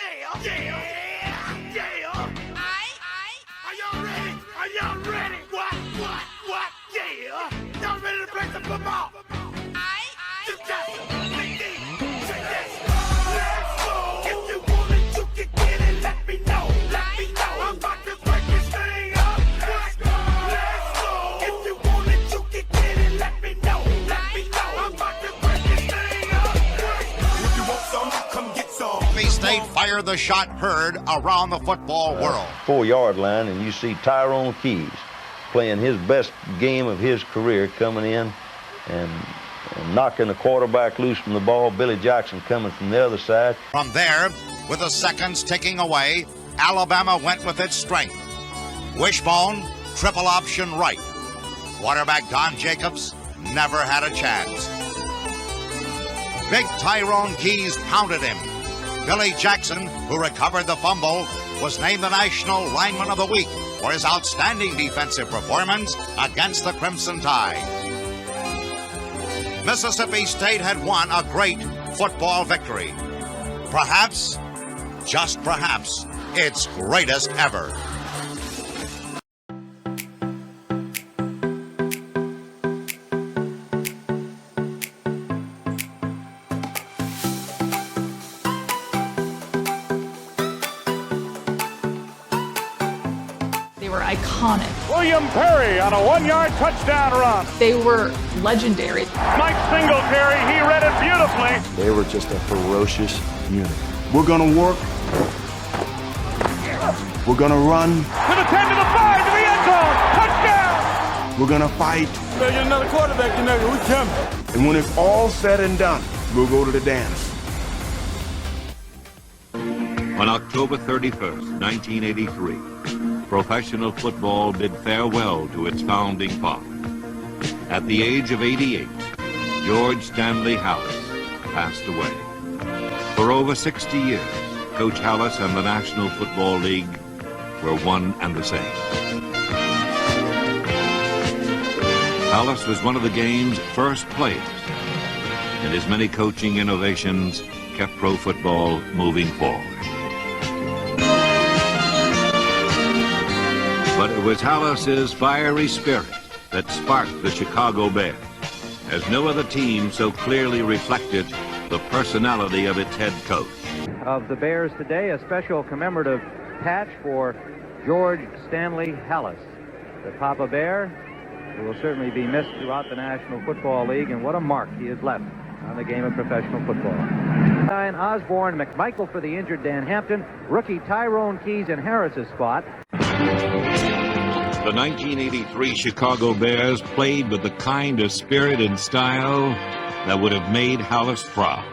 Are y'all ready? Are y'all ready? What? Yeah. Y'all ready to play some football? You got some big D. Say yes. Let's go. If you want it, you can get it. Let me know. Let me know. I'm about to break this thing up. Let's go. Let's go. If you want it, you can get it. Let me know. Let me know. I'm about to break this thing up. If you want some, come get some. Mississippi State fired the shot heard around the football world. 4-yard line, and you see Tyrone Keys playing his best game of his career, coming in and knocking the quarterback loose from the ball. Billy Jackson coming from the other side. From there, with the seconds ticking away, Alabama went with its strength. Wishbone, triple option right. Quarterback Don Jacobs never had a chance. Big Tyrone Keys pounded him. Billy Jackson, who recovered the fumble, was named the National Lineman of the Week for his outstanding defensive performance against the Crimson Tide. Mississippi State had won a great football victory. Perhaps, just perhaps, its greatest ever. They were iconic. William Perry on a 1-yard touchdown run. They were legendary. Mike Singletary, he read it beautifully. They were just a ferocious unit. We're gonna work. We're gonna run. To the 10, to the 5, to the end zone. Touchdown! We're gonna fight. Better get another quarterback, we coming. And when it's all said and done, we'll go to the dance. On October 31st, 1983, professional football bid farewell to its founding father. At the age of 88, George Stanley Hallis passed away. For over 60 years, Coach Hallis and the National Football League were one and the same. Hallis was one of the game's first players, and his many coaching innovations kept pro football moving forward. But it was Hallis's fiery spirit that sparked the Chicago Bears, as no other team so clearly reflected the personality of its head coach. Of the Bears today, a special commemorative patch for George Stanley Hallis, the Papa Bear, who will certainly be missed throughout the National Football League, and what a mark he has left on the game of professional football. Ryan Osborne, McMichael for the injured Dan Hampton, rookie Tyrone Keys in Harris's spot. The 1983 Chicago Bears played with the kind of spirit and style that would have made Hallis proud.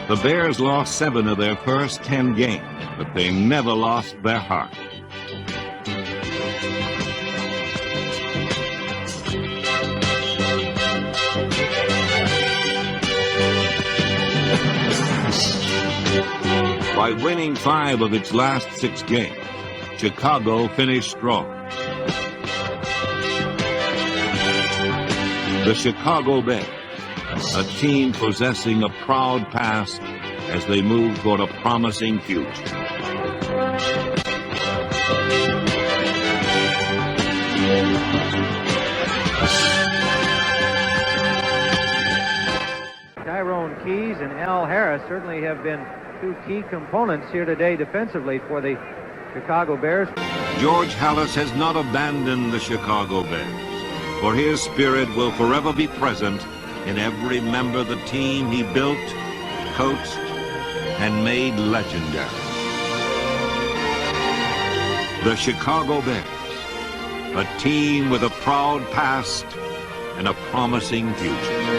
The Bears lost 7 of their first 10 games, but they never lost their heart. By winning 5 of its last 6 games, Chicago finished strong. The Chicago Bears, a team possessing a proud past as they move toward a promising future. Tyrone Keys and Al Harris certainly have been two key components here today defensively for the Chicago Bears. George Hallis has not abandoned the Chicago Bears, for his spirit will forever be present in every member of the team he built, coached, and made legendary. The Chicago Bears, a team with a proud past and a promising future.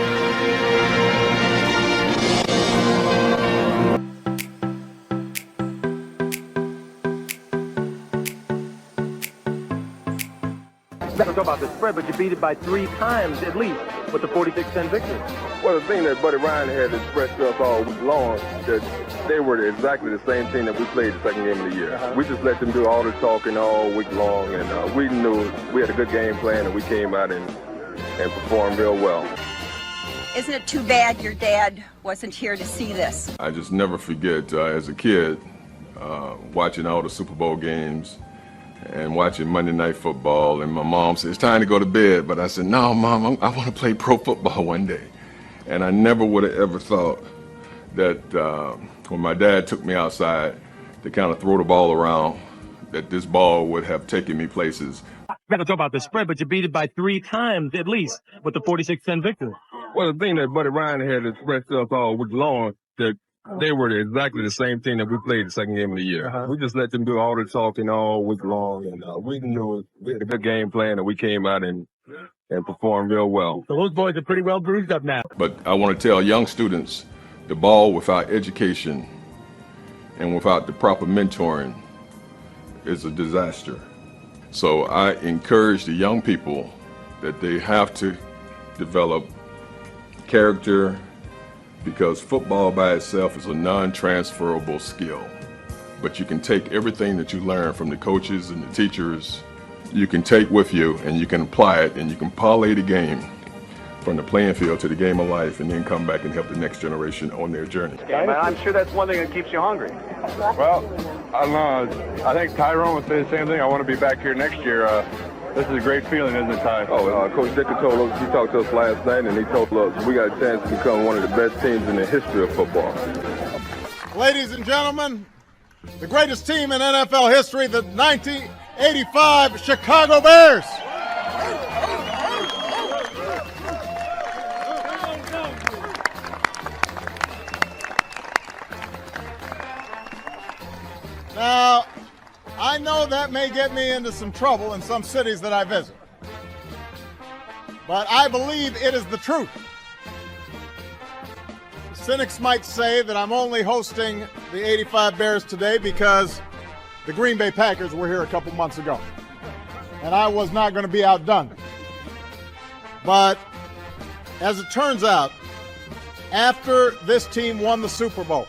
Don't talk about the spread, but you beat it by 3 times at least with the 46-10 victory. Well, the thing that Buddy Ryan had expressed to us all week long, that they were exactly the same team that we played the second game of the year. We just let them do all the talking all week long, and we knew we had a good game plan, and we came out and performed real well. Isn't it too bad your dad wasn't here to see this? I just never forget, as a kid, watching all the Super Bowl games and watching Monday Night Football, and my mom said, it's time to go to bed, but I said, no, Mom, I want to play pro football one day. And I never would have ever thought that when my dad took me outside to kind of throw the ball around, that this ball would have taken me places. You got to talk about the spread, but you beat it by 3 times at least with the 46-10 victory. Well, the thing that Buddy Ryan had expressed to us all week long, that they were exactly the same team that we played the second game of the year. We just let them do all the talking all week long, and we knew we had a good game plan, and we came out and performed real well. So those boys are pretty well bruised up now. But I want to tell young students, the ball without education and without the proper mentoring is a disaster. So I encourage the young people that they have to develop character, because football by itself is a non-transferable skill. But you can take everything that you learn from the coaches and the teachers, you can take with you and you can apply it, and you can parlay the game from the playing field to the game of life, and then come back and help the next generation on their journey. I'm sure that's one thing that keeps you hungry. Well, I don't know. I think Tyrone would say the same thing. I want to be back here next year. This is a great feeling, isn't it, Ty? Coach Dicker told us, he talked to us last night, and he told us we got a chance to become one of the best teams in the history of football. Ladies and gentlemen, the greatest team in NFL history, the 1985 Chicago Bears. Now, I know that may get me into some trouble in some cities that I visit, but I believe it is the truth. Cynics might say that I'm only hosting the 85 Bears today because the Green Bay Packers were here a couple months ago, and I was not going to be outdone. But as it turns out, after this team won the Super Bowl,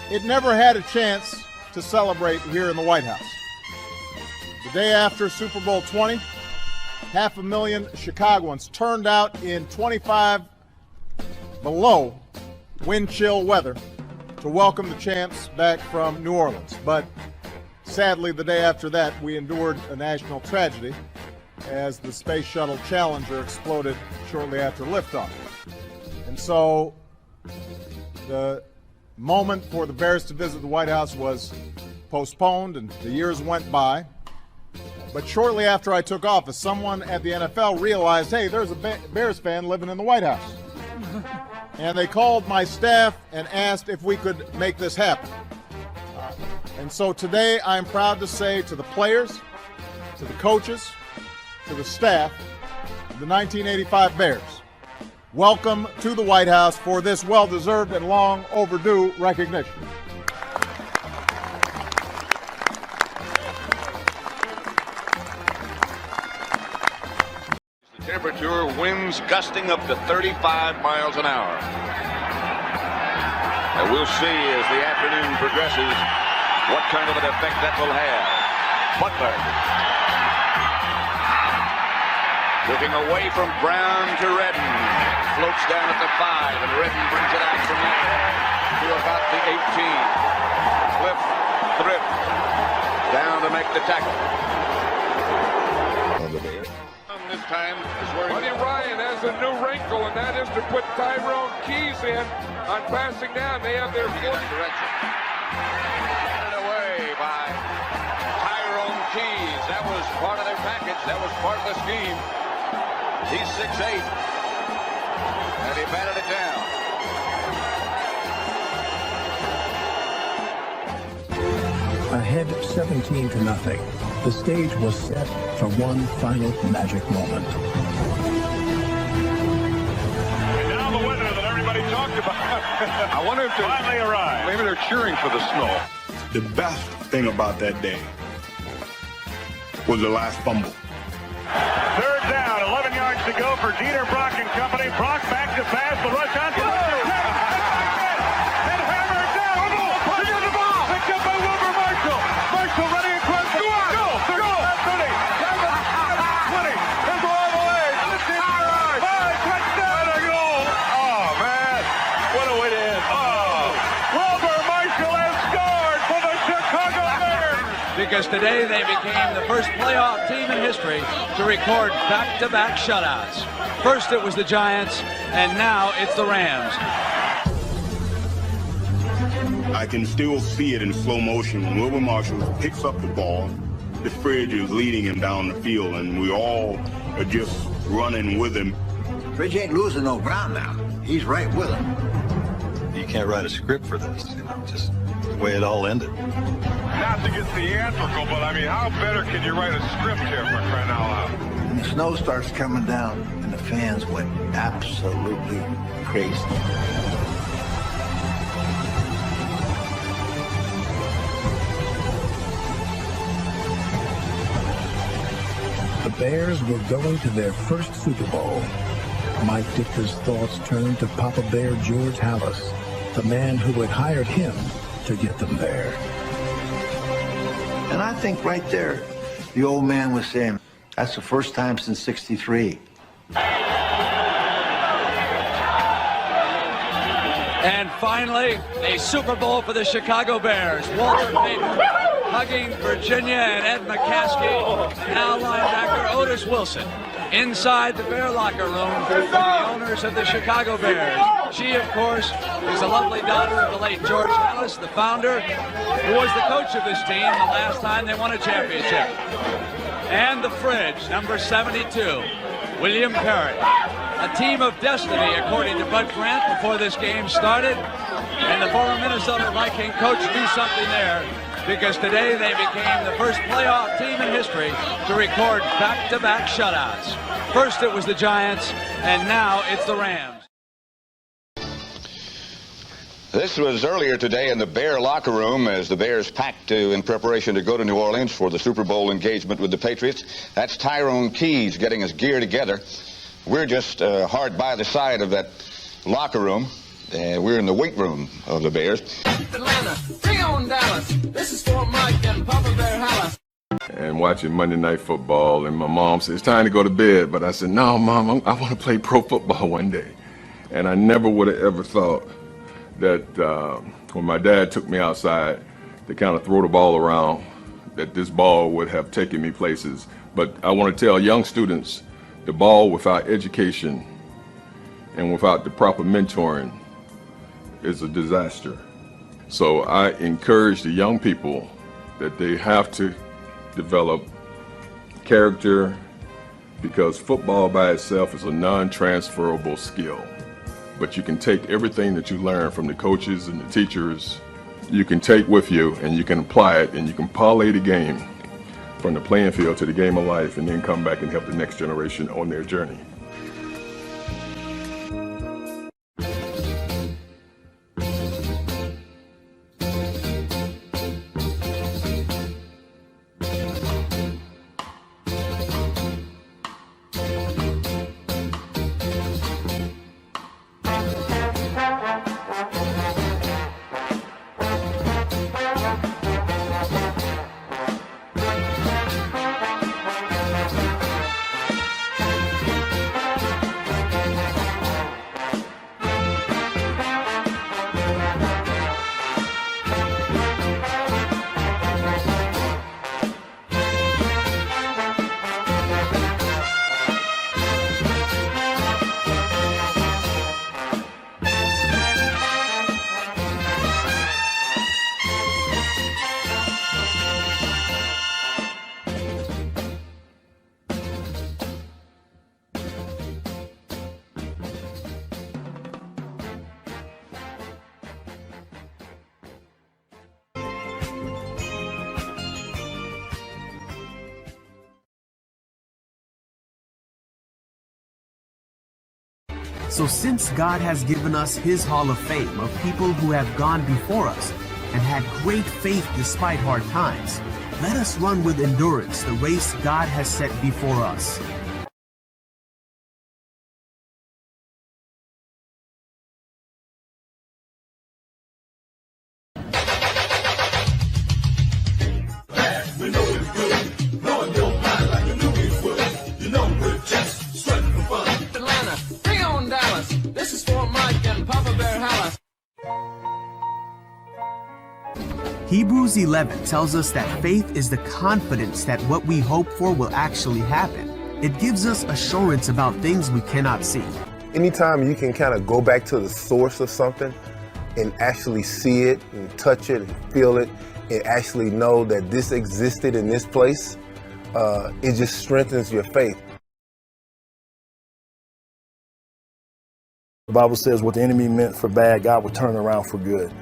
it never had a chance to celebrate here in the White House. The day after Super Bowl 20, 500,000 Chicagoans turned out in 25 below wind chill weather to welcome the champs back from New Orleans. But sadly, the day after that, we endured a national tragedy as the Space Shuttle Challenger exploded shortly after liftoff. And so the moment for the Bears to visit the White House was postponed, and the years went by. But shortly after I took office, someone at the NFL realized, hey, there's a Bears fan living in the White House. And they called my staff and asked if we could make this happen. And so today I'm proud to say to the players, to the coaches, to the staff of the 1985 Bears, welcome to the White House for this well-deserved and long overdue recognition. The temperature, winds gusting up to 35 miles an hour. And we'll see as the afternoon progresses what kind of an effect that will have. Butler looking away from Brown to Redden. Floats down at the 5, and Redden brings it out from there to about the 18. Cliff Thrift down to make the tackle. This time is where Buddy Ryan has a new wrinkle, and that is to put Tyrone Keys in on passing down. They have their foot direction. Handed away by Tyrone Keys. That was part of their package. That was part of the scheme. He's 6'8", and he batted it down. Ahead 17-0, the stage was set for one final magic moment. And now the winner that everybody talked about. I wonder if finally arrived. Maybe they're cheering for the snow. The best thing about that day was the last fumble. Third down, 11 yards to go for Dieter Brock and company. Brock back to pass, the rush on to and hammered down. Picked up the ball. Picked up by Wilbur Marshall. Marshall running across the field. Go! 30, 20. There's all the way. 5 touchdown. Wilbur Marshall has scored for the Chicago Bears. Because today they became the first playoff team in history to record back-to-back shutouts. First it was the Giants, and now it's the Rams. I can still see it in slow motion when Wilbur Marshall picks up the ball. The Fridge is leading him down the field, and we all are just running with him. Fridge ain't losing no ground now. He's right with him. You can't write a script for this, just the way it all ended. Not to get theatrical, but I mean, how better can you write a script here for crying out loud? When the snow starts coming down and the fans went absolutely crazy. The Bears were going to their first Super Bowl. Mike Ditka's thoughts turned to Papa Bear George Halas, the man who had hired him to get them there. And I think right there, the old man was saying, that's the first time since '63. And finally, a Super Bowl for the Chicago Bears. Walter Payton hugging Virginia and Ed McCaskey. Now linebacker Otis Wilson. Inside the Bear locker room with the owners of the Chicago Bears. She, of course, is a lovely daughter of the late George Halas, the founder, who was the coach of this team the last time they won a championship. And the Fridge, number 72, William Perry. A team of destiny, according to Bud Grant, before this game started. And the former Minnesota Viking coach knew something there, because today they became the first playoff team in history to record back-to-back shutouts. First it was the Giants, and now it's the Rams. This was earlier today in the Bear locker room as the Bears packed in preparation to go to New Orleans for the Super Bowl engagement with the Patriots. That's Tyrone Keys getting his gear together. We're just hard by the side of that locker room. We're in the weight room of the Bears. Atlanta, bring on Dallas. This is for Mike and Papa Bear Halas. And watching Monday Night Football, and my mom said, it's time to go to bed. But I said, no, Mom, I want to play pro football one day. And I never would have ever thought that when my dad took me outside to kind of throw the ball around, that this ball would have taken me places. But I want to tell young students, the ball without education and without the proper mentoring is a disaster. So I encourage the young people that they have to develop character, because football by itself is a non-transferable skill. But you can take everything that you learn from the coaches and the teachers, you can take with you and you can apply it, and you can parlay the game from the playing field to the game of life, and then come back and help the next generation on their journey. So since God has given us His Hall of Fame of people who have gone before us and had great faith despite hard times, let us run with endurance the race God has set before us. Hebrews 11 tells us that faith is the confidence that what we hope for will actually happen. It gives us assurance about things we cannot see. Anytime you can kind of go back to the source of something and actually see it and touch it and feel it and actually know that this existed in this place, it just strengthens your faith. The Bible says what the enemy meant for bad, God will turn around for good.